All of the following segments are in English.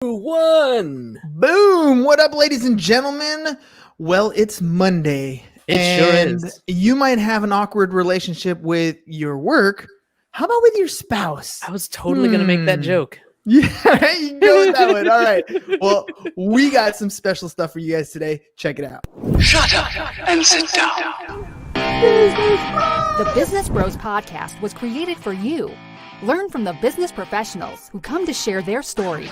One. Boom! What up, ladies and gentlemen? Well, it's Monday. It sure is. You might have an awkward relationship with your work. How about with your spouse? I was totally going to make that joke. Yeah, you can go with that one. All right. Well, we got some special stuff for you guys today. Check it out. Shut up and sit down. The Business Bros Podcast was created for you. Learn from the business professionals who come to share their stories.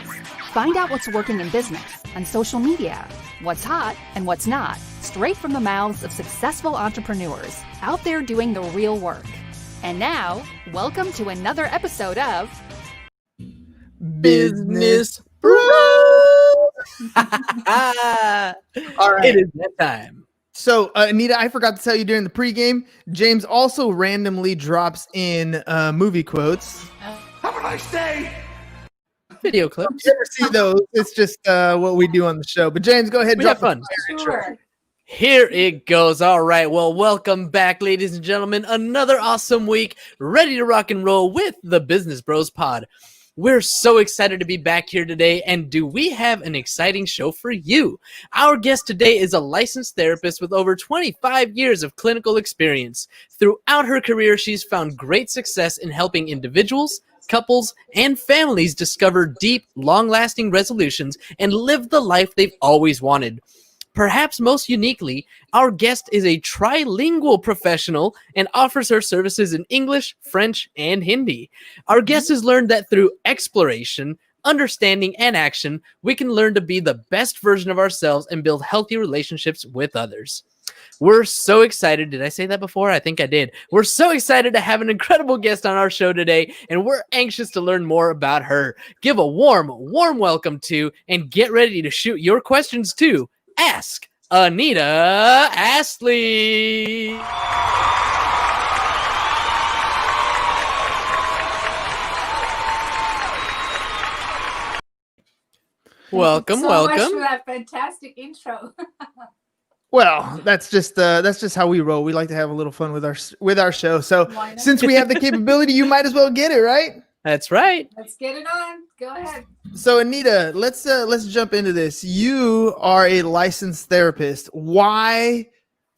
Find out what's working in business, on social media, what's hot and what's not, straight from the mouths of successful entrepreneurs out there doing the real work. And now, welcome to another episode of Business Bros. All right. It is that time. So, Anita, I forgot to tell you during the pregame, James also randomly drops in movie quotes. Have a nice day. Video clips. You ever see those? It's just what we do on the show. But James, go ahead and We drop have fun. Sure. Here it goes. All right. Well, welcome back, ladies and gentlemen. Another awesome week, ready to rock and roll with the Business Bros Pod. We're so excited to be back here today, and do we have an exciting show for you? Our guest today is a licensed therapist with over 25 years of clinical experience. Throughout her career, she's found great success in helping individuals, couples, and families discover deep, long-lasting resolutions and live the life they've always wanted. Perhaps most uniquely, our guest is a trilingual professional and offers her services in English, French, and Hindi. Our guest has learned that through exploration, understanding, and action, we can learn to be the best version of ourselves and build healthy relationships with others. We're so excited. Did I say that before? I think I did. We're so excited to have an incredible guest on our show today, and we're anxious to learn more about her. Give a warm welcome to, and get ready to shoot your questions to, Ask Anita Astley. Welcome. Much for that fantastic intro. Well, that's just how we roll. We like to have a little fun with our show. So since we have the capability, you might as well get it, right? That's right. Let's get it on. Go ahead. So Anita, let's jump into this. You are a licensed therapist. Why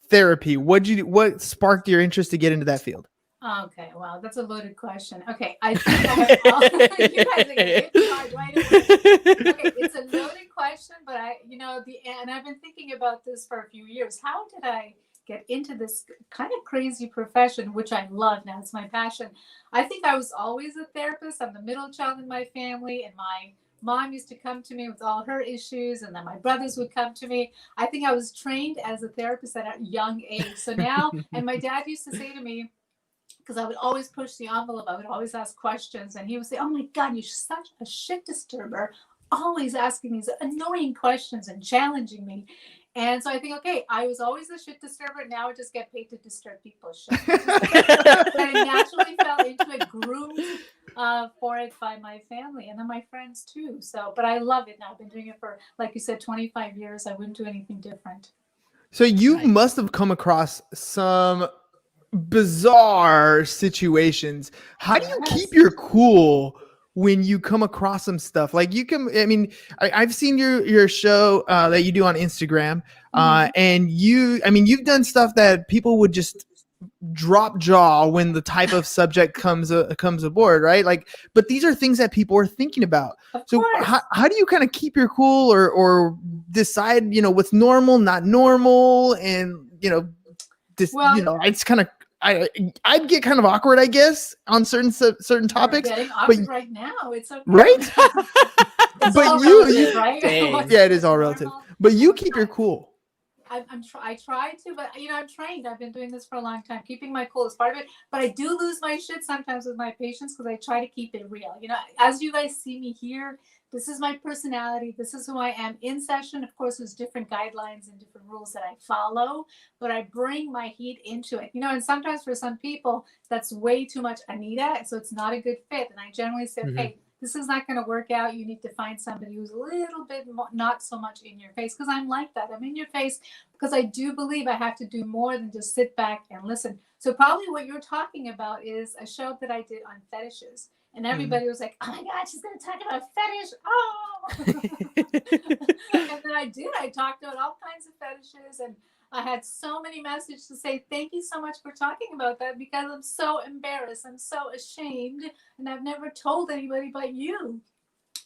therapy? What sparked your interest to get into that field? Okay, well, that's a loaded question. Okay, I think I have all, you guys are gonna okay, it's a loaded question, but and I've been thinking about this for a few years. How did I get into this kind of crazy profession, which I love now? It's my passion. I think I was always a therapist. I'm the middle child in my family, and my mom used to come to me with all her issues, and then my brothers would come to me. I think I was trained as a therapist at a young age. So now, and my dad used to say to me, because I would always push the envelope, I would always ask questions, and he would say, "Oh my God, you're such a shit disturber, always asking these annoying questions and challenging me." And so I think, okay, I was always a shit disturber. Now I just get paid to disturb people's shit. And I naturally fell into it, groomed for it by my family and then my friends too. So, but I love it now. I've been doing it for, like you said, 25 years. I wouldn't do anything different. So you must have come across some bizarre situations. How do you keep your cool when you come across some stuff? Like I've seen your show that you do on Instagram, and you've done stuff that people would just drop jaw when the type of subject comes aboard, right? Like, but these are things that people are thinking about. So how do you kind of keep your cool or decide, what's normal, not normal, and it's kind of, I'd get kind of awkward, I guess, on certain topics. Getting awkward right now, it's okay. Right? It's but all you, relative, right? yeah, it is all relative. But you keep your cool. I try to, but I'm trained. I've been doing this for a long time. Keeping my cool is part of it, but I do lose my shit sometimes with my patients because I try to keep it real. As you guys see me here, this is my personality. This is who I am in session. Of course, there's different guidelines and different rules that I follow, but I bring my heat into it. And sometimes for some people, that's way too much Anita, so it's not a good fit. And I generally say, okay, this is not going to work out. You need to find somebody who's a little bit more, not so much in your face, because I'm like that. I'm in your face because I do believe I have to do more than just sit back and listen. So probably what you're talking about is a show that I did on fetishes. And everybody was like, oh my God, she's going to talk about fetish. Oh. And then I did. I talked about all kinds of fetishes. And I had so many messages to say, thank you so much for talking about that, because I'm so embarrassed. I'm so ashamed. And I've never told anybody but you.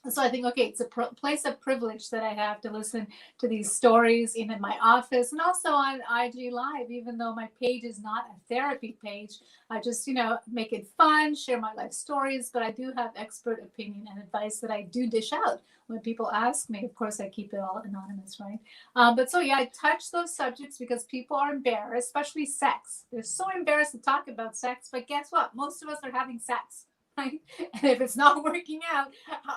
So I think, okay, it's a place of privilege that I have to listen to these stories in my office and also on IG Live, even though my page is not a therapy page. I just, make it fun, share my life stories, but I do have expert opinion and advice that I do dish out when people ask me. Of course, I keep it all anonymous, right? But so, yeah, I touch those subjects because people are embarrassed, especially sex. They're so embarrassed to talk about sex, but guess what? Most of us are having sex. Right? And if it's not working out,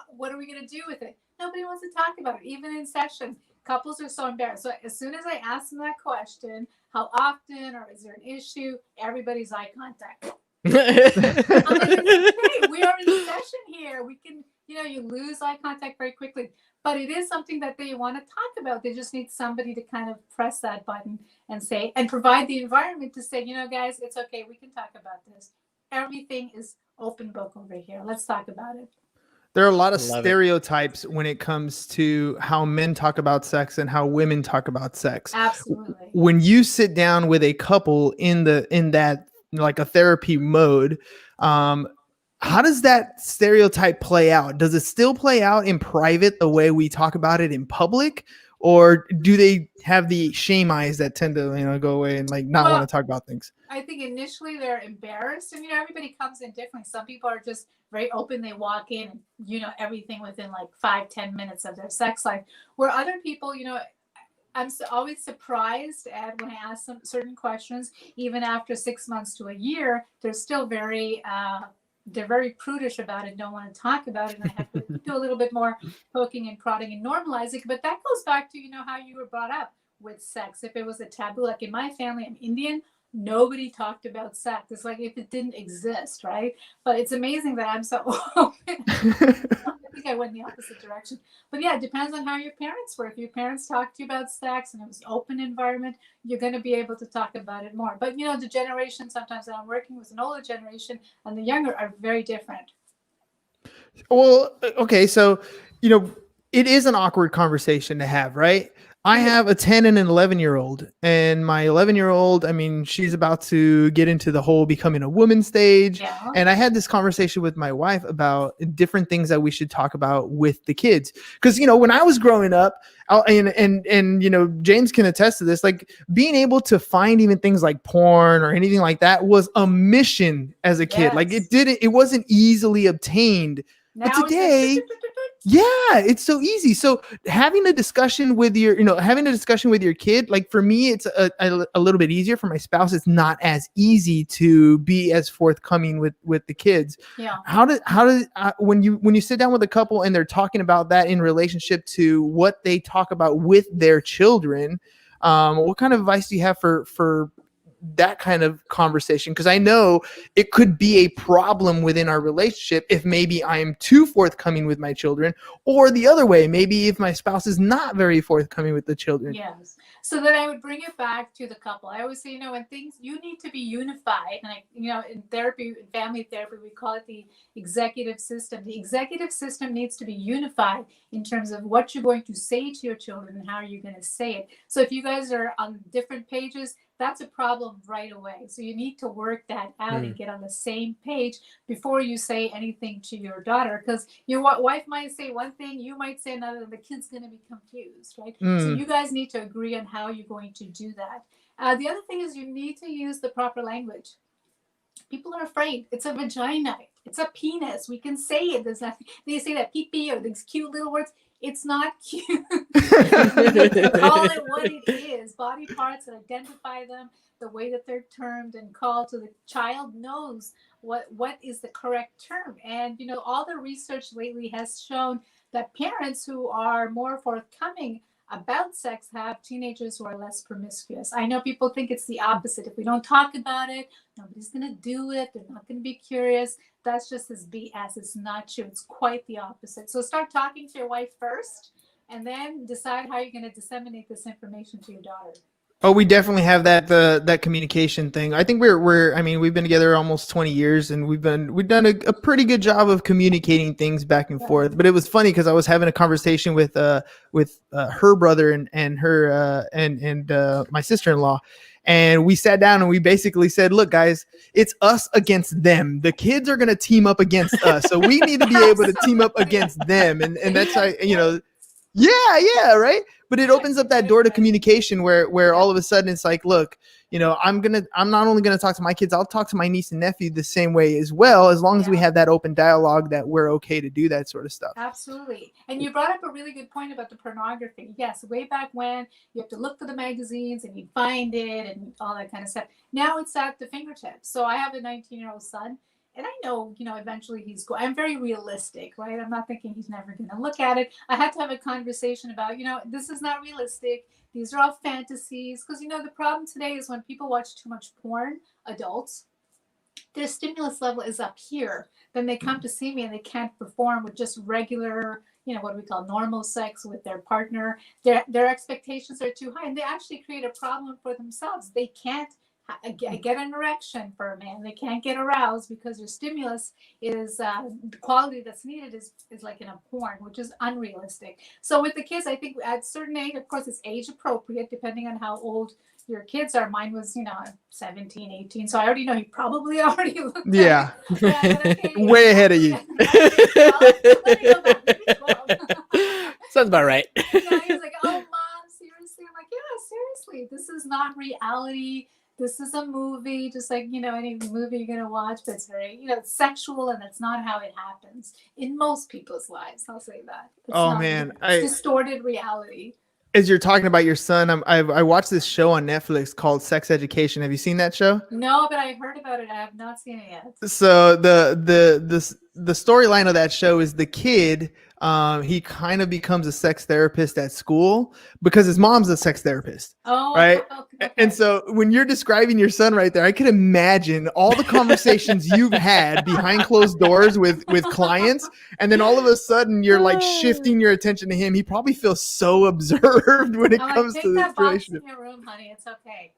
what are we going to do with it? Nobody wants to talk about it. Even in session, couples are so embarrassed. So as soon as I ask them that question, how often, or is there an issue, everybody's eye contact. I'm like, okay, we are in session here. We can, you lose eye contact very quickly. But it is something that they want to talk about. They just need somebody to kind of press that button and say, and provide the environment to say, guys, it's okay. We can talk about this. Everything is open book over here. Let's talk about it. There are a lot of stereotypes when it comes to how men talk about sex and how women talk about sex. Absolutely. When you sit down with a couple in that like a therapy mode, how does that stereotype play out? Does it still play out in private the way we talk about it in public? Or do they have the shame eyes that tend to, go away and like not want to talk about things? I think initially they're embarrassed, and everybody comes in differently. Some people are just very open. They walk in and everything within like 5-10 minutes of their sex life. Where other people, I'm always surprised at when I ask them certain questions, even after 6 months to a year, they're still they're very prudish about it, don't want to talk about it, and I have to do a little bit more poking and prodding and normalizing. But that goes back to, how you were brought up with sex. If it was a taboo, like in my family, I'm Indian, nobody talked about sex. It's like if it didn't exist, right? But it's amazing that I'm so open. I think I went in the opposite direction. But yeah, it depends on how your parents were. If your parents talked to you about sex and it was an open environment, you're going to be able to talk about it more. But the generation sometimes that I'm working with, an older generation and the younger, are very different. Well, okay, so it is an awkward conversation to have, right? I have a 10 and an 11-year-old, and my 11-year-old, she's about to get into the whole becoming a woman stage. Yeah. And I had this conversation with my wife about different things that we should talk about with the kids. Because, when I was growing up, and James can attest to this, like being able to find even things like porn or anything like that was a mission as a kid. Yes. Like it wasn't easily obtained. Now but today, it's so easy. So having a discussion with your kid, like for me, it's a little bit easier. For my spouse, it's not as easy to be as forthcoming with the kids. Yeah. How does when you sit down with a couple and they're talking about that in relationship to what they talk about with their children, what kind of advice do you have for that kind of conversation? Because I know it could be a problem within our relationship if maybe I am too forthcoming with my children, or the other way, maybe if my spouse is not very forthcoming with the children. Yes. So then I would bring it back to the couple. I always say, when things, you need to be unified. And in therapy, in family therapy, we call it the executive system. The executive system needs to be unified in terms of what you're going to say to your children and how you're going to say it. So if you guys are on different pages, that's a problem right away. So you need to work that out and get on the same page before you say anything to your daughter, because your wife might say one thing, you might say another, and the kid's going to be confused, right? So you guys need to agree on how you're going to do that. The other thing is you need to use the proper language. People are afraid. It's a vagina. It's a penis. We can say it. There's nothing. They say that pee-pee or these cute little words. It's not cute. Call it what it is. Body parts, and identify them the way that they're termed and called, so the child knows what is the correct term. And all the research lately has shown that parents who are more forthcoming about sex have teenagers who are less promiscuous. I know people think it's the opposite. If we don't talk about it, nobody's going to do it. They're not going to be curious. That's just as BS. It's not true. It's quite the opposite. So start talking to your wife first, and then decide how you're going to disseminate this information to your daughter. Oh, we definitely have that communication thing. I think we've been together almost 20 years, and we've done a pretty good job of communicating things back and forth. But it was funny because I was having a conversation with her brother and her and my sister-in-law, and we sat down and we basically said, "Look, guys, it's us against them. The kids are gonna team up against us, so we need to be able to team up against them." And that's how, you know. Yeah, right. But it opens up that door to communication where all of a sudden it's like, look, you know, I'm not only gonna talk to my kids, I'll talk to my niece and nephew the same way as well, as long as we have that open dialogue that we're okay to do that sort of stuff. Absolutely. And you brought up a really good point about the pornography. Yes, way back when you have to look for the magazines and you find it and all that kind of stuff. Now it's at the fingertips. So I have a 19-year-old son. And I know, you know, eventually I'm very realistic, right? I'm not thinking he's never going to look at it. I had to have a conversation about, you know, this is not realistic. These are all fantasies. Because, you know, the problem today is when people watch too much porn, adults, their stimulus level is up here. Then they come to see me and they can't perform with just regular, you know, what we call normal sex with their partner. Their expectations are too high and they actually create a problem for themselves. They can't get an erection for a man. They can't get aroused because their stimulus is the quality that's needed is like in a porn, which is unrealistic. So with the kids, I think at a certain age, of course, it's age appropriate depending on how old your kids are. Mine was, you know, 17, 18. So I already know he probably already looked Yeah. okay, Way ahead of you. Sounds about right. He was like, oh, mom, seriously? I'm like, yeah, seriously. This is not reality. This is a movie, just like, you know, any movie you're going to watch, but it's very, you know, it's sexual and that's not how it happens in most people's lives. I'll say that. It's distorted reality. As you're talking about your son, I watched this show on Netflix called Sex Education. Have you seen that show? No, but I heard about it. I have not seen it yet. So the storyline of that show is the kid, he kind of becomes a sex therapist at school because his mom's a sex therapist. Oh, right. Okay. And so when you're describing your son right there, I could imagine all the conversations you've had behind closed doors with clients. And then all of a sudden you're like shifting your attention to him. He probably feels so observed when it comes to this relationship. Take that box in your room, honey. It's okay.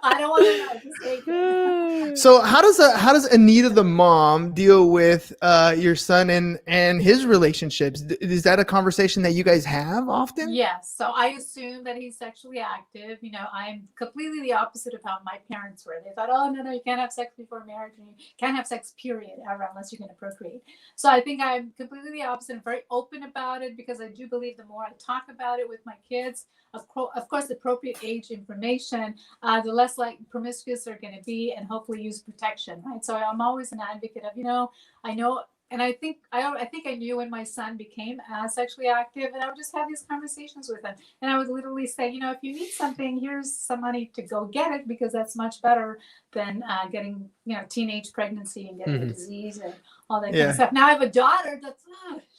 I don't want to know. Just take it. So how does Anita the mom deal with your son and his relationships? Is that a conversation that you guys have often? Yes. So I assume that he's sexually active. You know, I'm completely the opposite of how my parents were. They thought, oh, no, you can't have sex before marriage. And you can't have sex, period, ever, unless you're going to procreate. So I think I'm completely the opposite. I'm very open about it because I do believe the more I talk about it with my kids, of course, appropriate age information, the less like promiscuous they're going to be, and hopefully use protection, right? So I'm always an advocate of, you know, I know, and I think I knew when my son became sexually active, and I would just have these conversations with him, and I would literally say, you know, if you need something, here's some money to go get it, because that's much better than getting, you know, teenage pregnancy and getting a disease and all that kind of stuff. Now I have a daughter that's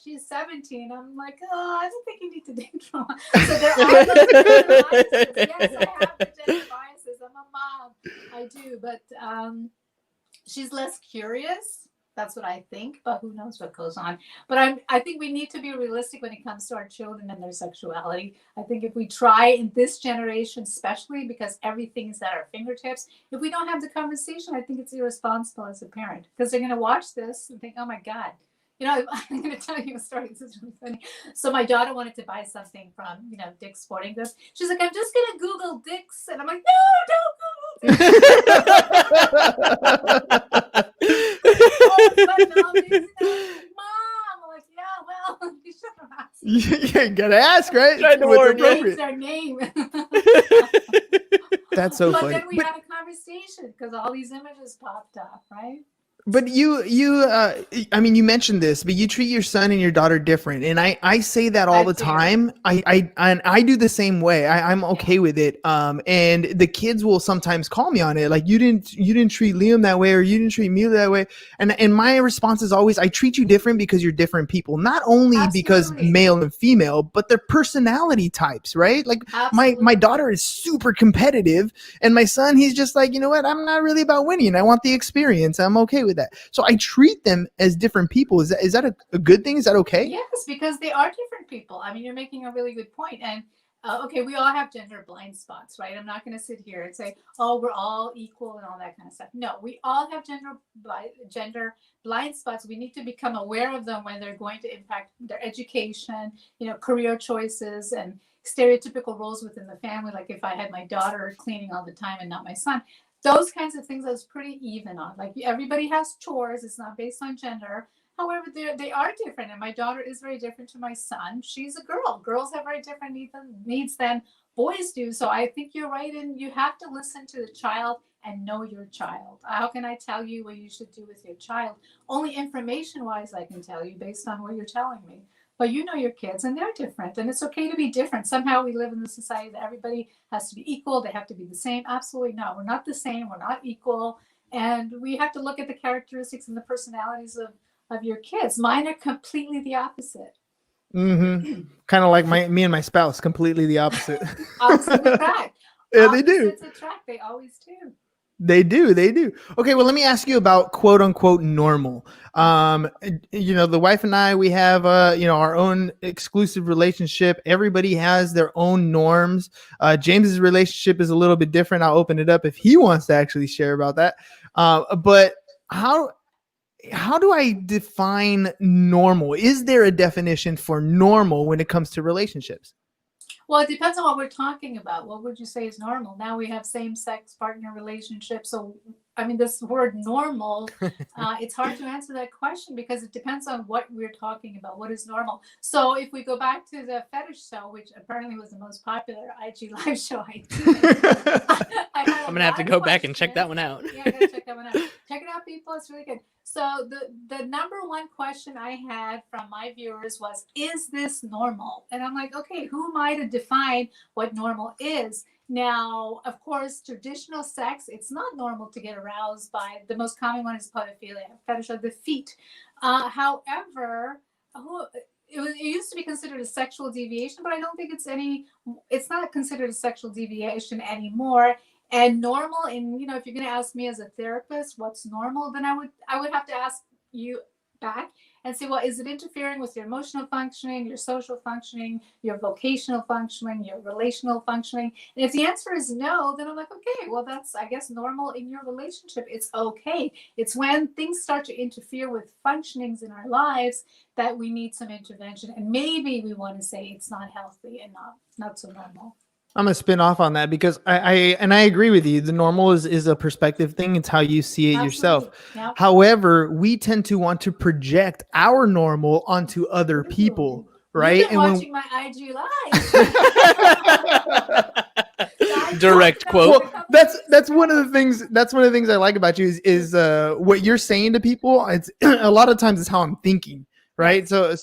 she's 17. I'm like, oh, I don't think you need to date trauma. So there are those biases. Yes, I have the gender biases. I'm a mom. I do, but she's less curious. That's what I think, but who knows what goes on. But I think we need to be realistic when it comes to our children and their sexuality. I think if we try in this generation, especially because everything is at our fingertips, if we don't have the conversation, I think it's irresponsible as a parent, because they're going to watch this and think, oh my God. You know, I'm going to tell you a story. This is really funny. So my daughter wanted to buy something from, you know, Dick's Sporting Goods. She's like, I'm just going to Google Dick's. And I'm like, no, don't Google Dick's. Mom, I'm like, yeah, well, you should have asked. You gotta ask, right? Their name. That's so funny. But then we had a conversation because all these images popped up, right? But I mean, you mentioned this, but you treat your son and your daughter different. And I say that all the time. I do the same way. I'm okay with it. And the kids will sometimes call me on it. Like, you didn't treat Liam that way, or you didn't treat me that way. And my response is always, I treat you different because you're different people, not only because male and female, but their personality types, right? Like my daughter is super competitive, and my son, he's just like, you know what? I'm not really about winning. I want the experience. I'm okay with that. So I treat them as different people. Is that a good thing? Is that okay? Yes, because they are different people. I mean, you're making a really good point. And Okay, we all have gender blind spots, right? I'm not going to sit here and say, oh, we're all equal and all that kind of stuff. No, we all have gender blind spots. We need to become aware of them when they're going to impact their education, career choices and stereotypical roles within the family. Like if I had my daughter cleaning all the time and not my son, those kinds of things I was pretty even on. Like everybody has chores. It's not based on gender. However, they are different, and my daughter is very different to my son. She's a girl. Girls have very different needs than boys do. So I think you're right, and you have to listen to the child and know your child. How can I tell you what you should do with your child? Only information-wise I can tell you based on what you're telling me. But you know your kids, and they're different, and it's okay to be different. Somehow we live in the society that everybody has to be equal. They have to be the same. Absolutely not. We're not the same. We're not equal. And we have to look at the characteristics and the personalities of your kids. Mine are completely the opposite. Mm-hmm. Kind of like me and my spouse, completely the opposite. Opposites attract. Yeah, they do. Opposites attract. They always do. They do. Okay, well, let me ask you about quote unquote normal. The wife and I, we have our own exclusive relationship. Everybody has their own norms. James's relationship is a little bit different. I'll open it up if he wants to actually share about that. But how do I define normal? Is there a definition for normal when it comes to relationships? Well, it depends on what we're talking about. What would you say is normal? Now we have same-sex partner relationships. So, I mean, this word normal, it's hard to answer that question because it depends on what we're talking about. What is normal? So if we go back to the fetish show, which apparently was the most popular IG live show I did, I'm going to have to go back and check that one out. Yeah, I gotta check that one out. Check it out, people. It's really good. So the number one question I had from my viewers was, is this normal? And I'm like, okay, who am I to define what normal is? Now, of course, traditional sex, it's not normal to get aroused by. The most common one is pedophilia, fetish of the feet. However, it used to be considered a sexual deviation, but I don't think it's not considered a sexual deviation anymore. And normal, and if you're going to ask me as a therapist what's normal, then I would have to ask you back and say, well, is it interfering with your emotional functioning, your social functioning, your vocational functioning, your relational functioning? And if the answer is no, then I'm like, okay, well, that's, I guess, normal in your relationship. It's okay. It's when things start to interfere with functionings in our lives that we need some intervention. And maybe we want to say it's not healthy and not so normal. I'm gonna spin off on that because I agree with you. The normal is a perspective thing. It's how you see it Absolutely. yourself. Yep. However, we tend to want to project our normal onto other people, right? You've been watching my IG live. Direct quote. Well, that's one of the things. That's one of the things I like about you is what you're saying to people. It's a lot of times it's how I'm thinking, right? So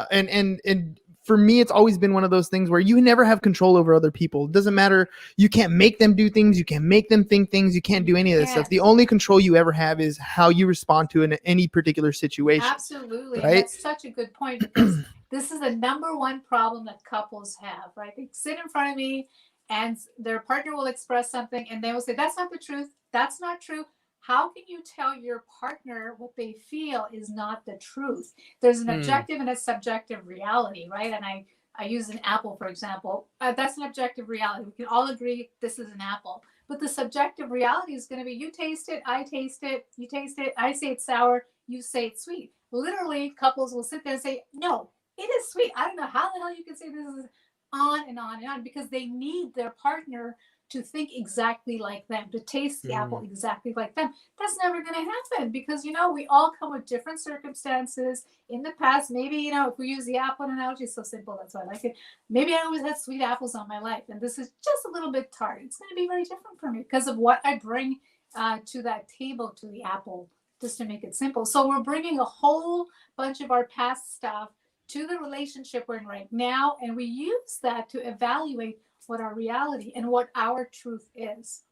and for me, it's always been one of those things where you never have control over other people. It doesn't matter. You can't make them do things. You can't make them think things. You can't do any of this stuff. The only control you ever have is how you respond to any particular situation. Absolutely. Right? And that's such a good point because this is the number one problem that couples have, right? They sit in front of me and their partner will express something and they will say, that's not the truth. That's not true. How can you tell your partner what they feel is not the truth? There's an objective and a subjective reality, right? And I use an apple, for example. That's an objective reality. We can all agree this is an apple. But the subjective reality is going to be you taste it, I taste it, you taste it, I say it's sour, you say it's sweet. Literally, couples will sit there and say, no, it is sweet. I don't know how the hell you can say this is on and on and on because they need their partner to think exactly like them, to taste the apple exactly like them. That's never going to happen because, we all come with different circumstances. In the past, maybe, if we use the apple analogy, it's so simple, that's why I like it. Maybe I always had sweet apples on my life, and this is just a little bit tart. It's going to be very different for me because of what I bring to that table, to the apple, just to make it simple. So we're bringing a whole bunch of our past stuff to the relationship we're in right now, and we use that to evaluate what our reality and what our truth is.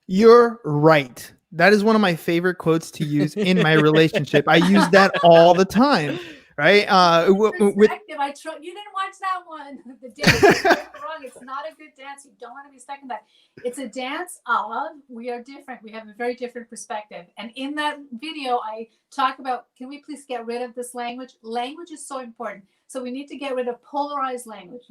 You're right. That is one of my favorite quotes to use in my relationship. I use that all the time, right? Perspective. You didn't watch that one. The dance. Wrong. It's not a good dance. You don't want to be stuck in that. It's a dance of we are different. We have a very different perspective. And in that video, I talk about, can we please get rid of this language? Language is so important. So we need to get rid of polarized language,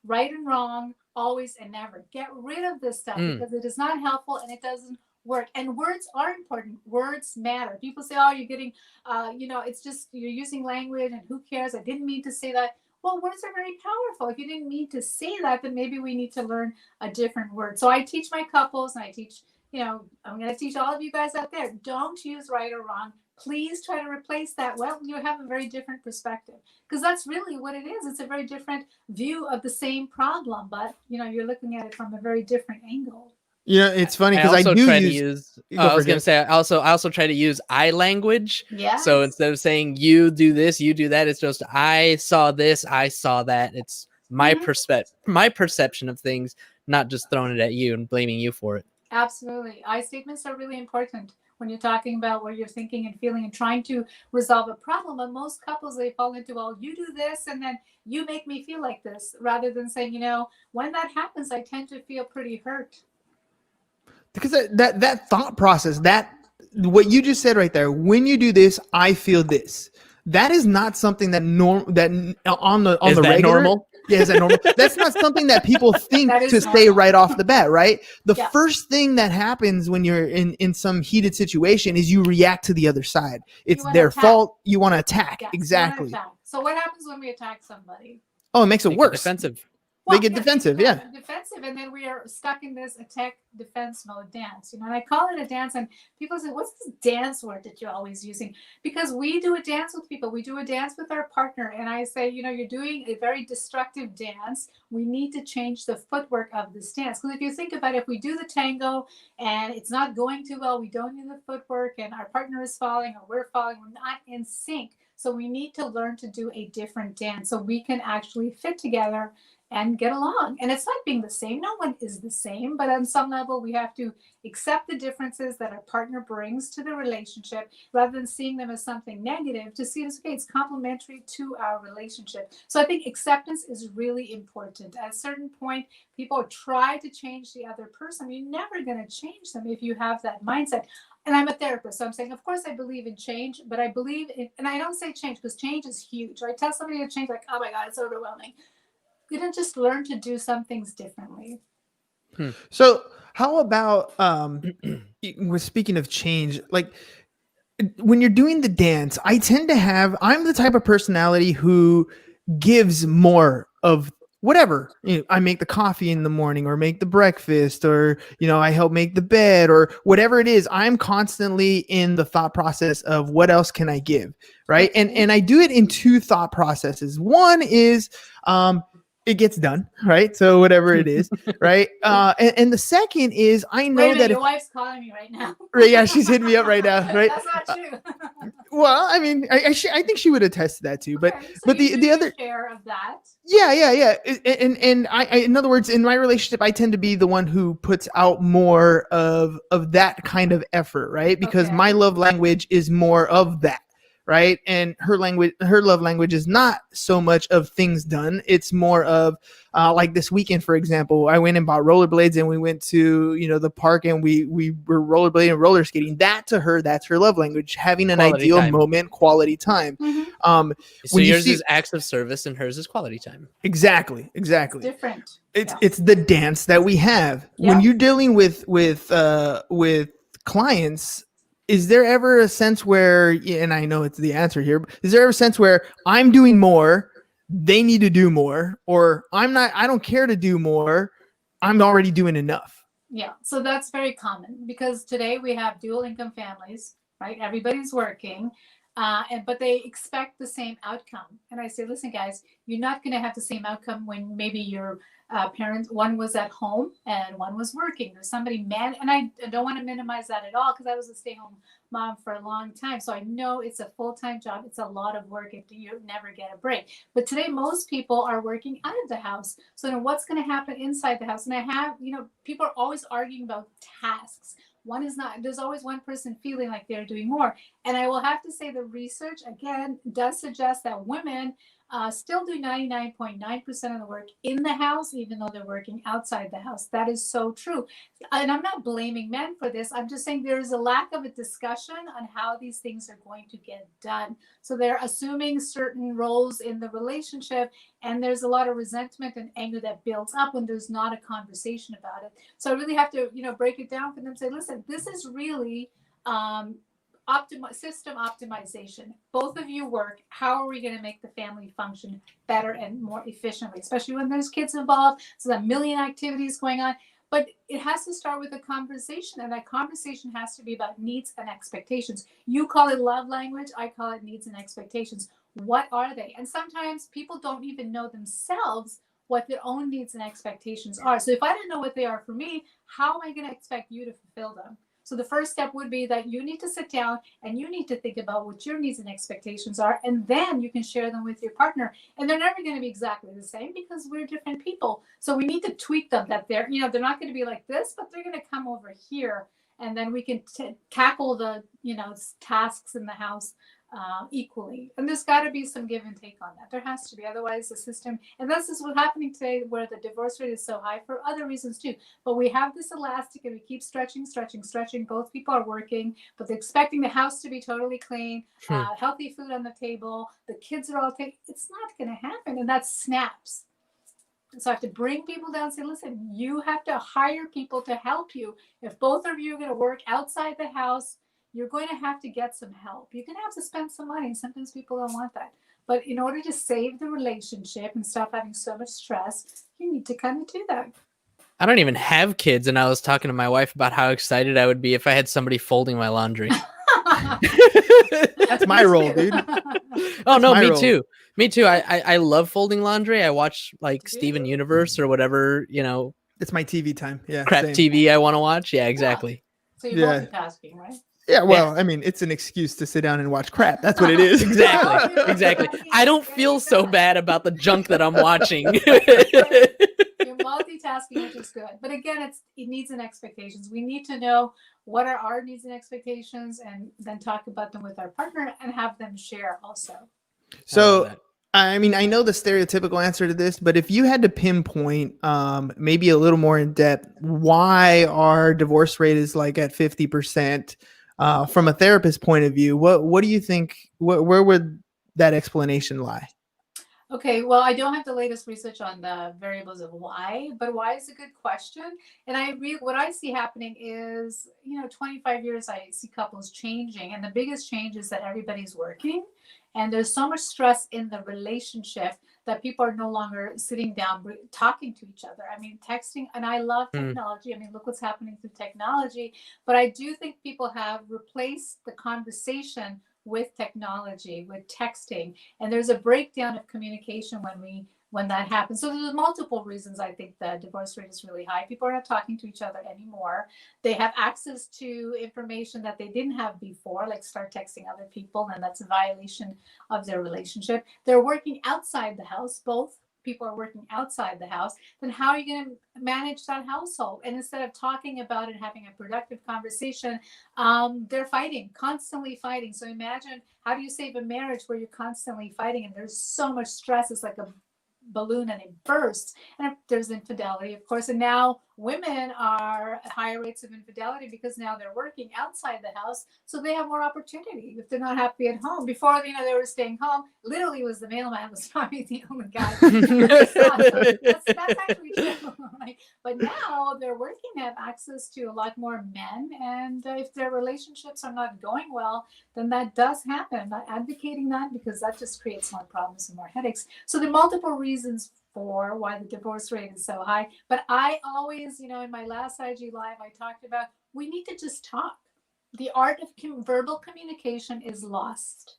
right and wrong, always and never. Get rid of this stuff because it is not helpful and it doesn't work. And words are important. Words matter. People say, oh, you're getting, it's just you're using language and who cares? I didn't mean to say that. Well, words are very powerful. If you didn't mean to say that, then maybe we need to learn a different word. So I teach my couples and I teach, I'm going to teach all of you guys out there. Don't use right or wrong. Please try to replace that. Well, you have a very different perspective because that's really what it is. It's a very different view of the same problem, but you're looking at it from a very different angle. It's funny because I also do try use. to use. I was going to say I also try to use I language. Yeah. So instead of saying you do this, you do that, it's just I saw this, I saw that. It's my my perception of things, not just throwing it at you and blaming you for it. Absolutely. I statements are really important when you're talking about what you're thinking and feeling and trying to resolve a problem. And most couples, they fall into, well, you do this and then you make me feel like this, rather than saying, when that happens, I tend to feel pretty hurt. Because that thought process, that what you just said right there, when you do this, I feel this. That is not something that on the regular. Normal? Yeah, is that normal? That's not something that people think to say right off the bat, right? The first thing that happens when you're in some heated situation is you react to the other side. It's their fault. You want to attack. Yes, exactly. Attack. So what happens when we attack somebody? Oh, it makes it worse. Defensive. They get defensive, defensive, and then we are stuck in this attack defense mode dance. And I call it a dance, and people say, what's this dance word that you're always using? Because we do a dance with people, we do a dance with our partner, and I say, you're doing a very destructive dance. We need to change the footwork of this dance. Because if you think about it, if we do the tango and it's not going too well, we don't do the footwork, and our partner is falling or we're falling, we're not in sync. So we need to learn to do a different dance so we can actually fit together and get along. And it's not being the same. No one is the same, but on some level, we have to accept the differences that our partner brings to the relationship rather than seeing them as something negative, to see it as, okay, it's complementary to our relationship. So I think acceptance is really important. At a certain point, people try to change the other person. You're never going to change them if you have that mindset. And I'm a therapist, so I'm saying, of course, I believe in change, but I believe in, and I don't say change because change is huge. I tell somebody to change, like, oh my God, it's overwhelming. You don't just learn to do some things differently. So how about we're speaking of change, like when you're doing the dance, I'm the type of personality who gives more of whatever. I make the coffee in the morning or make the breakfast or, I help make the bed or whatever it is. I'm constantly in the thought process of what else can I give? Right. And I do it in two thought processes. One is, it gets done, right? So whatever it is, right? And the second is, I know that your wife's calling me right now. Right? Yeah, she's hitting me up right now, right? That's not true. Well, I mean, I think she would attest to that too. But Okay, so but the other share of that. Yeah. And I in other words, in my relationship, I tend to be the one who puts out more of that kind of effort, right? Because my love language is more of that. Right. And her love language is not so much of things done. It's more of like this weekend, for example, I went and bought rollerblades and we went to, the park and we were rollerblading and roller skating. That to her, that's her love language, having an Quality ideal time. moment, quality time. Mm-hmm. So yours is acts of service and hers is quality time. Exactly. Different. It's the dance that we have when you're dealing with clients. Is there ever a sense where, and I know it's the answer here, but is there ever a sense where I'm doing more, they need to do more, or I don't care to do more, I'm already doing enough? Yeah, so that's very common because today we have dual income families, right? Everybody's working, but they expect the same outcome. And I say, listen, guys, you're not going to have the same outcome when maybe your parents, one was at home and one was working, or somebody and I don't want to minimize that at all because I was a stay-home mom for a long time. So I know it's a full-time job. It's a lot of work. You never get a break. But today, most people are working out of the house. So then what's going to happen inside the house? And I have, people are always arguing about tasks. There's always one person feeling like they're doing more. And I will have to say the research, again, does suggest that women still do 99.9% of the work in the house, even though they're working outside the house. That is so true. And I'm not blaming men for this. I'm just saying there is a lack of a discussion on how these things are going to get done. So they're assuming certain roles in the relationship, and there's a lot of resentment and anger that builds up when there's not a conversation about it. So I really have to, break it down for them and say, listen, this is really system optimization. Both of you work. How are we going to make the family function better and more efficiently, especially when there's kids involved? So a million activities going on. But it has to start with a conversation, and that conversation has to be about needs and expectations. You call it love language. I call it needs and expectations. What are they? And sometimes people don't even know themselves what their own needs and expectations are. So if I don't know what they are for me, how am I going to expect you to fulfill them? So the first step would be that you need to sit down and you need to think about what your needs and expectations are, and then you can share them with your partner. And they're never going to be exactly the same because we're different people. So we need to tweak them that they're not going to be like this, but they're going to come over here, and then we can tackle the tasks in the house equally. And there's got to be some give and take on that. There has to be. Otherwise, the system, and this is what's happening today, where the divorce rate is so high for other reasons too. But we have this elastic, and we keep stretching. Both people are working, but they're expecting the house to be totally clean, healthy food on the table. The kids are all taking. It's not going to happen, and that snaps. So I have to bring people down and say, listen, you have to hire people to help you. If both of you are going to work outside the house, you're going to have to get some help. You're going to have to spend some money. Sometimes people don't want that. But in order to save the relationship and stop having so much stress, you need to kind of do that. I don't even have kids, and I was talking to my wife about how excited I would be if I had somebody folding my laundry. That's my role, dude. Oh, no, me role. too. Me too. I love folding laundry. I watch like Steven Universe or whatever, It's my TV time. Yeah. crap same. TV I want to watch. Yeah, exactly. So you're Yeah. multitasking, right? Yeah, well, I mean, it's an excuse to sit down and watch crap. That's what it is. Exactly. I don't feel so bad about the junk that I'm watching. You're multitasking, which is good. But again, it needs and expectations. We need to know what are our needs and expectations, and then talk about them with our partner and have them share also. So, I mean, I know the stereotypical answer to this, but if you had to pinpoint maybe a little more in depth why our divorce rate is like at 50%, from a therapist point of view, what do you think, where would that explanation lie? Okay, well, I don't have the latest research on the variables of why, but why is a good question. And what I see happening is, 25 years, I see couples changing. And the biggest change is that everybody's working. And there's so much stress in the relationship that people are no longer sitting down talking to each other. I mean, texting, and I love technology. I mean, look what's happening through technology. But I do think people have replaced the conversation with technology, with texting, and there's a breakdown of communication when that happens. So there's multiple reasons I think the divorce rate is really high. People are not talking to each other anymore. They have access to information that they didn't have before, like start texting other people, and that's a violation of their relationship. They're working outside the house. Both people are working outside the house. Then how are you going to manage that household? And instead of talking about it, having a productive conversation, they're constantly fighting. So imagine, how do you save a marriage where you're constantly fighting and there's so much stress? It's like a balloon and it bursts. And there's infidelity, of course. And now women are at higher rates of infidelity because now they're working outside the house, so they have more opportunity if they're not happy at home. Before, they were staying home. Literally, was the mailman was probably the only guy. That's actually true. Right? But now they're working, they have access to a lot more men, and if their relationships are not going well, then that does happen. I'm not advocating that because that just creates more problems and more headaches. So there are multiple reasons for why the divorce rate is so high. But I always, in my last IG Live, I talked about we need to just talk. The art of verbal communication is lost.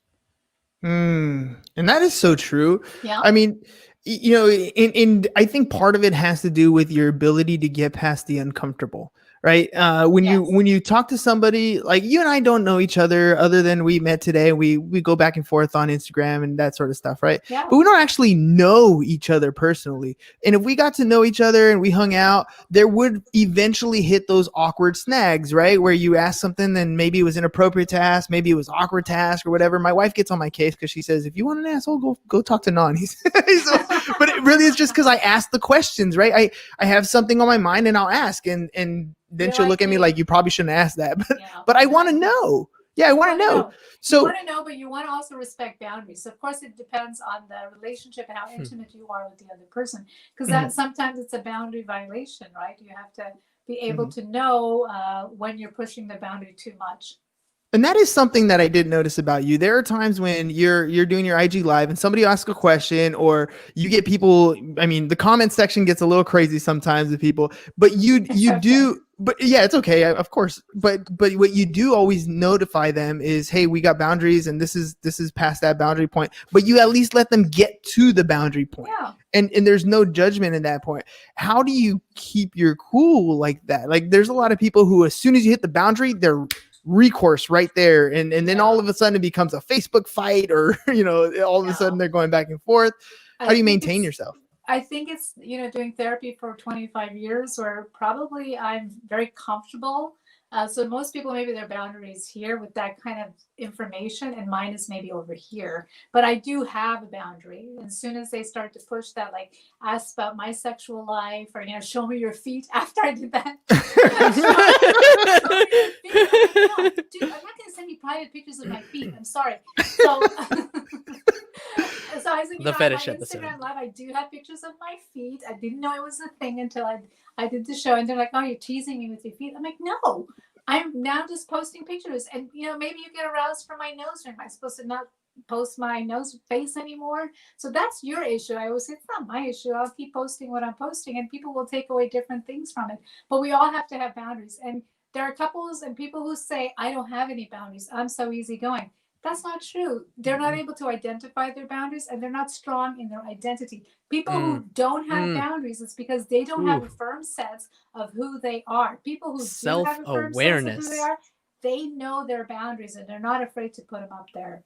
And that is so true. Yeah. I mean, and I think part of it has to do with your ability to get past the uncomfortable, right? When Yes. you talk to somebody, like you and I don't know each other than we met today. We go back and forth on Instagram and that sort of stuff, right? Yeah. But we don't actually know each other personally. And if we got to know each other and we hung out, there would eventually hit those awkward snags, right? Where you ask something and maybe it was inappropriate to ask, maybe it was awkward to ask or whatever. My wife gets on my case because she says, if you want an asshole, go talk to Non. So, but it really is just because I ask the questions, right? I have something on my mind and I'll ask, and then You're she'll like look at me me. like, you probably shouldn't ask that, Yeah. but I want to know. Yeah, I want to know. You So want to know, but you want to also respect boundaries. Of course, it depends on the relationship and how intimate you are with the other person, because that sometimes it's a boundary violation, right? You have to be able to know when you're pushing the boundary too much. And that is something that I did notice about you. There are times when you're doing your IG live and somebody asks a question, or you get people. I mean, the comment section gets a little crazy sometimes with people, but you do. But yeah, it's okay, of course. But what you do always notify them is, hey, we got boundaries, and this is past that boundary point. But you at least let them get to the boundary point. Yeah. And there's no judgment in that point. How do you keep your cool like that? Like, there's a lot of people who, as soon as you hit the boundary, they're recourse right there, and then all of a sudden it becomes a Facebook fight, or all of a sudden they're going back and forth. How do you maintain yourself? I think it's doing therapy for 25 years, where probably I'm very comfortable. So most people, maybe their boundaries here with that kind of information, and mine is maybe over here. But I do have a boundary. And as soon as they start to push that, like ask about my sexual life, or show me your feet, after I did that. Show me your feet. I'm like, no, dude, I'm not going to send you private pictures of my feet. I'm sorry. So, I said, The fetish on my episode. Instagram live, I do have pictures of my feet. I didn't know it was a thing until I did the show, and they're like, "Oh, you're teasing me with your feet." I'm like, "No, I'm now just posting pictures." And maybe you get aroused from my nose ring. Am I supposed to not post my nose face anymore? So that's your issue. I always say it's not my issue. I'll keep posting what I'm posting, and people will take away different things from it. But we all have to have boundaries. And there are couples and people who say, "I don't have any boundaries. I'm so easygoing." That's not true. They're not able to identify their boundaries, and they're not strong in their identity. People who don't have boundaries, it's because they don't have a firm sense of who they are. People who do have a firm sense of who they are, they know their boundaries, and they're not afraid to put them up there.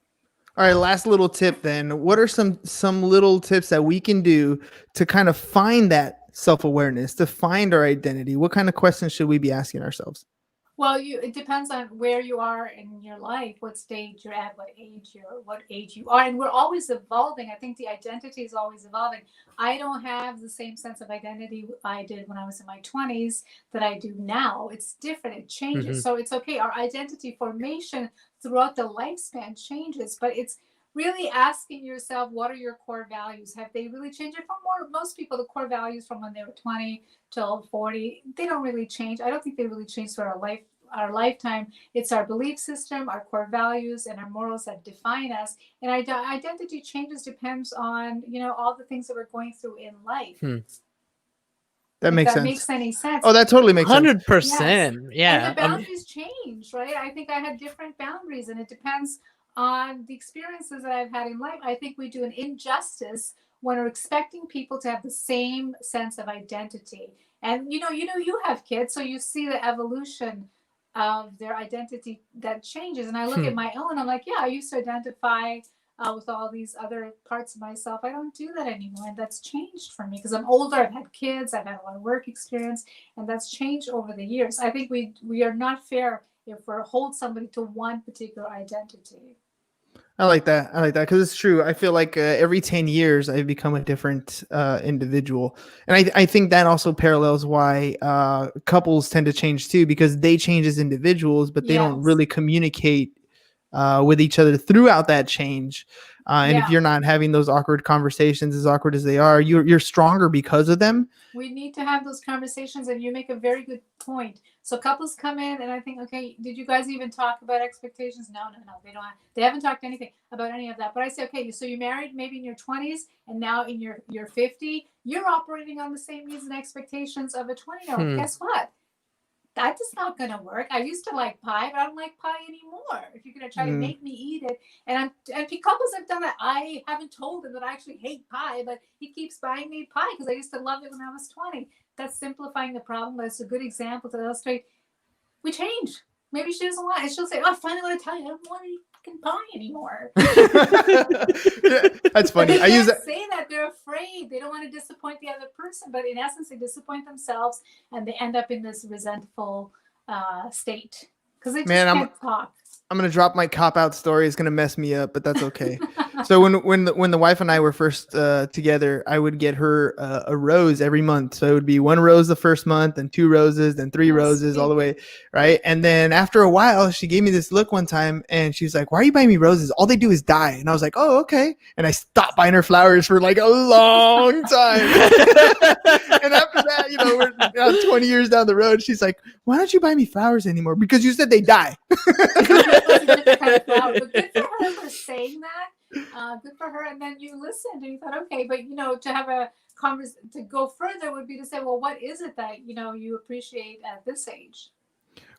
All right, last little tip then. What are some little tips that we can do to kind of find that self-awareness, to find our identity? What kind of questions should we be asking ourselves? Well, it depends on where you are in your life, what stage you're at, what age you are, and we're always evolving. I think the identity is always evolving. I don't have the same sense of identity I did when I was in my 20s that I do now. It's different. It changes. So it's okay. Our identity formation throughout the lifespan changes, but it's really asking yourself, what are your core values? Have they really changed? For most people, the core values from when they were 20 till 40, they don't really change. I don't think they really change throughout our lifetime. It's our belief system, our core values, and our morals that define us. And identity changes depends on, all the things that we're going through in life. That makes sense. That makes any sense. Oh, that totally makes 100%. Yes. Yeah. And the boundaries change, right? I think I had different boundaries, and it depends on the experiences that I've had in life. I think we do an injustice when we're expecting people to have the same sense of identity. And you have kids, so you see the evolution of their identity that changes. And I look at my own, I'm like, yeah, I used to identify with all these other parts of myself. I don't do that anymore, and that's changed for me because I'm older. I've had kids. I've had a lot of work experience, and that's changed over the years. I think we are not fair if we hold somebody to one particular identity. I like that because it's true. I feel like every 10 years I've become a different individual. And I think that also parallels why couples tend to change too, because they change as individuals, but they don't really communicate with each other throughout that change. And if you're not having those awkward conversations, as awkward as they are, you're stronger because of them. We need to have those conversations, and you make a very good point. So couples come in, and I think, okay, did you guys even talk about expectations? No, they haven't talked anything about any of that. But I say, okay, so you married maybe in your 20s, and now in your 50, you're operating on the same needs and expectations of a 20-year-old. Guess what? that is not going to work. I used to like pie, but I don't like pie anymore. If you're going to try to make me eat it. And couples have done that. I haven't told him that I actually hate pie, but he keeps buying me pie because I used to love it when I was 20. That's simplifying the problem, but it's a good example to illustrate we change. Maybe she doesn't want it. She'll say, I finally want to tell you, I don't want any fucking pie anymore. Yeah, that's funny. I use that. Say that they're afraid. They don't want to disappoint the other person, but in essence, they disappoint themselves and they end up in this resentful state because they just can't talk. I'm going to drop my cop-out story. It's going to mess me up, but that's okay. So when the wife and I were first together, I would get her a rose every month. So it would be 1 rose the first month, then 2 roses, then 3 roses, all the way, right? And then after a while, she gave me this look one time, and she's like, "Why are you buying me roses? All they do is die." And I was like, "Oh, okay." And I stopped buying her flowers for like a long time. And after that, we're now 20 years down the road. She's like, "Why don't you buy me flowers anymore? Because you said they die." But good for her for saying that. Good for her. And then you listened and you thought, okay, but to have a conversation to go further would be to say, well, what is it that you appreciate at this age?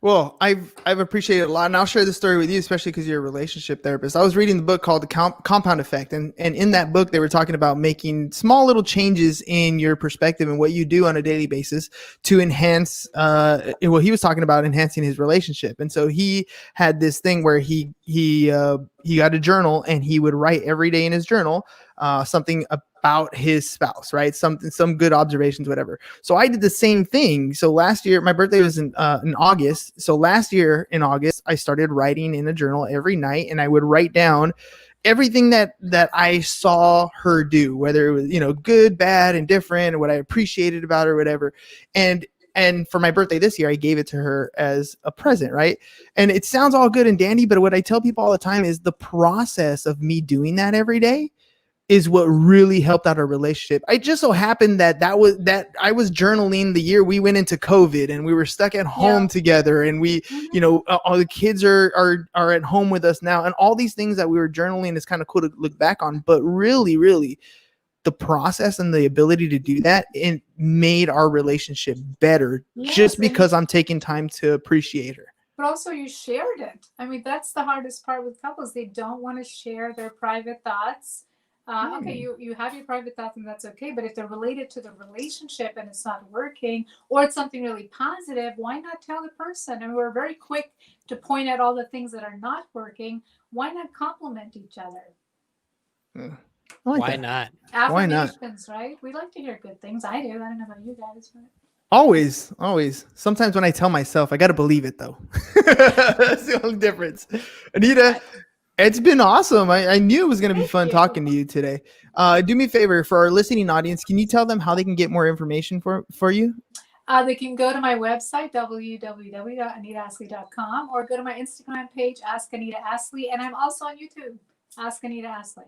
Well, I've appreciated it a lot, and I'll share this story with you, especially because you're a relationship therapist. I was reading the book called The Compound Effect, and in that book, they were talking about making small little changes in your perspective and what you do on a daily basis to enhance. He was talking about enhancing his relationship, and so he had this thing where he got a journal, and he would write every day in his journal something about his spouse, right? Some good observations, whatever. So I did the same thing. So last year, my birthday was in August. So last year in August, I started writing in a journal every night, and I would write down everything that I saw her do, whether it was, good, bad, indifferent, or what I appreciated about her, whatever. And for my birthday this year, I gave it to her as a present, right? And it sounds all good and dandy, but what I tell people all the time is the process of me doing that every day is what really helped out our relationship. I just so happened that I was journaling the year we went into COVID and we were stuck at home together, and we, all the kids are at home with us now, and all these things that we were journaling is kind of cool to look back on. But really, really, the process and the ability to do that, it made our relationship better just because I'm taking time to appreciate her. But also you shared it. I mean, that's the hardest part with couples. They don't want to share their private thoughts. Okay, you have your private thoughts and that's okay. But if they're related to the relationship and it's not working, or it's something really positive, why not tell the person? And we're very quick to point out all the things that are not working. Why not compliment each other? Why not? Affirmations, right? We like to hear good things. I do. I don't know about you guys, but always. Sometimes when I tell myself, I got to believe it though. That's the only difference. Anita, it's been awesome. I knew it was going to be fun talking to you today. Do me a favor, for our listening audience, can you tell them how they can get more information for you? They can go to my website, www.anitaastley.com, or go to my Instagram page, Ask Anita Astley, and I'm also on YouTube, Ask Anita Astley.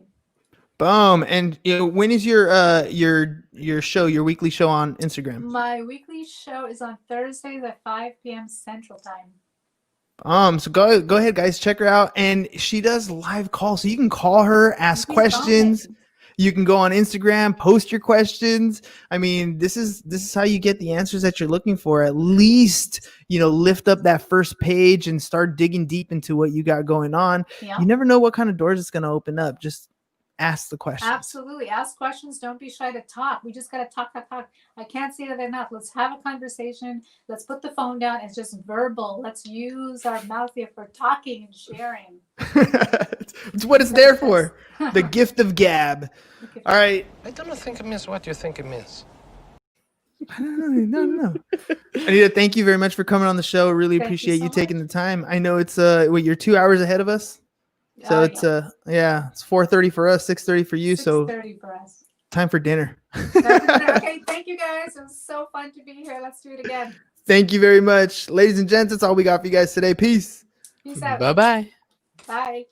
Boom. And when is your show, your weekly show on Instagram? My weekly show is on Thursdays at 5 p.m. Central Time. So go ahead, guys, check her out. And she does live calls, so you can call her, ask questions. You can go on Instagram, post your questions. I mean, this is how you get the answers that you're looking for. At least, lift up that first page and start digging deep into what you got going on. Yeah. You never know what kind of doors it's going to open up. Just ask the questions. Absolutely. Ask questions. Don't be shy to talk. We just got to talk. I can't say that enough. Let's have a conversation. Let's put the phone down. It's just verbal. Let's use our mouth here for talking and sharing. It's what it's there for. The gift of gab. All right. I don't think it means what you think it means. No. Anita, thank you very much for coming on the show. Really appreciate you taking the time. I know it's you're 2 hours ahead of us. So it's 4:30 for us, 6:30 for you. 6:30 for us. Time for dinner. Okay, thank you guys. It was so fun to be here. Let's do it again. Thank you very much. Ladies and gents, that's all we got for you guys today. Peace. Peace out. Bye-bye. Bye.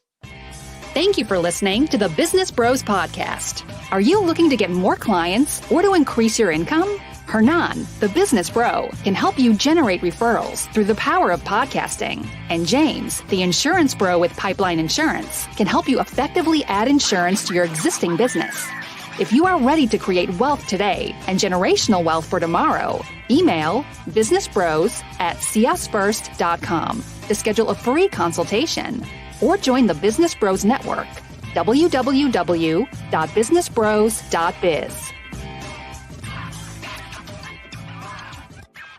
Thank you for listening to the Business Bros Podcast. Are you looking to get more clients or to increase your income? Hernan, the business bro, can help you generate referrals through the power of podcasting. And James, the insurance bro with Pipeline Insurance, can help you effectively add insurance to your existing business. If you are ready to create wealth today and generational wealth for tomorrow, email businessbros@csfirst.com to schedule a free consultation or join the Business Bros Network, www.businessbros.biz.